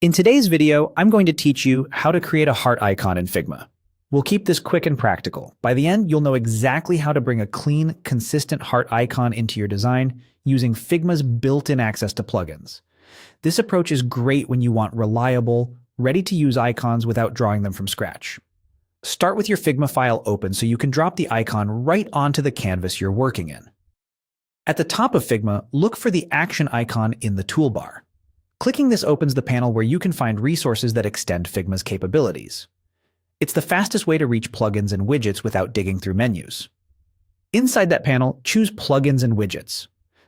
In today's video, I'm going to teach you how to create a heart icon in Figma. We'll keep this quick and practical. By the end, you'll know exactly how to bring a clean, consistent heart icon into your design using Figma's built-in access to plugins. This approach is great when you want reliable, ready-to-use icons without drawing them from scratch. Start with your Figma file open so you can drop the icon right onto the canvas you're working in. At the top of Figma, look for the action icon in the toolbar. Clicking this opens the panel where you can find resources that extend Figma's capabilities. It's the fastest way to reach plugins and widgets without digging through menus. Inside that panel, choose Plugins and Widgets.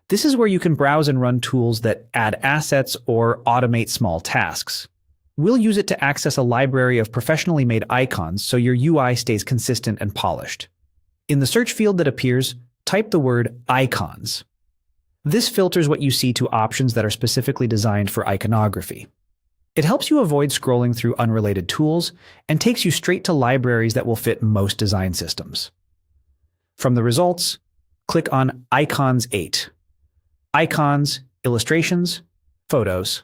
This is where you can browse and run tools that add assets or automate small tasks. We'll use it to access a library of professionally made icons so your UI stays consistent and polished. In the search field that appears, type the word icons. This filters what you see to options that are specifically designed for iconography. It helps you avoid scrolling through unrelated tools and takes you straight to libraries that will fit most design systems. From the results, click on Icons 8. Icons, Illustrations, Photos.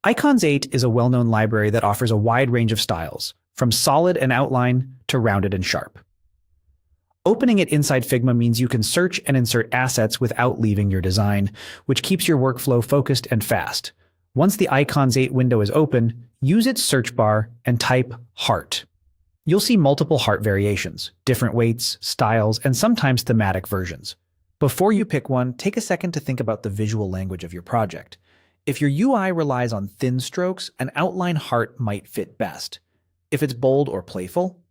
Icons 8 is a well-known library that offers a wide range of styles, from solid and outline to rounded and sharp. Opening it inside Figma means you can search and insert assets without leaving your design, which keeps your workflow focused and fast. Once the Icons 8 window is open, use its search bar and type heart. You'll see multiple heart variations, different weights, styles, and sometimes thematic versions. Before you pick one, take a second to think about the visual language of your project. If your UI relies on thin strokes, an outline heart might fit best. If it's bold or playful,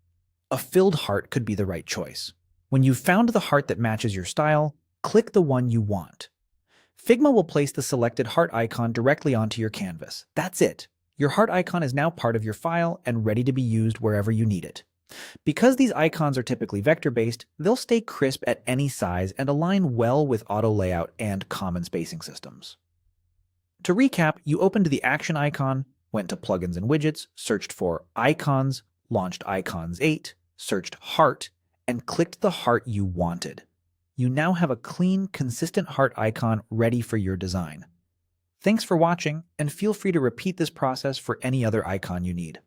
a filled heart could be the right choice. When you've found the heart that matches your style, click the one you want. Figma will place the selected heart icon directly onto your canvas. That's it. Your heart icon is now part of your file and ready to be used wherever you need it. Because these icons are typically vector-based, they'll stay crisp at any size and align well with auto layout and common spacing systems. To recap, you opened the action icon, went to Plugins and Widgets, searched for Icons, launched Icons 8, searched Heart, and clicked the heart you wanted. You now have a clean, consistent heart icon ready for your design. Thanks for watching, and feel free to repeat this process for any other icon you need.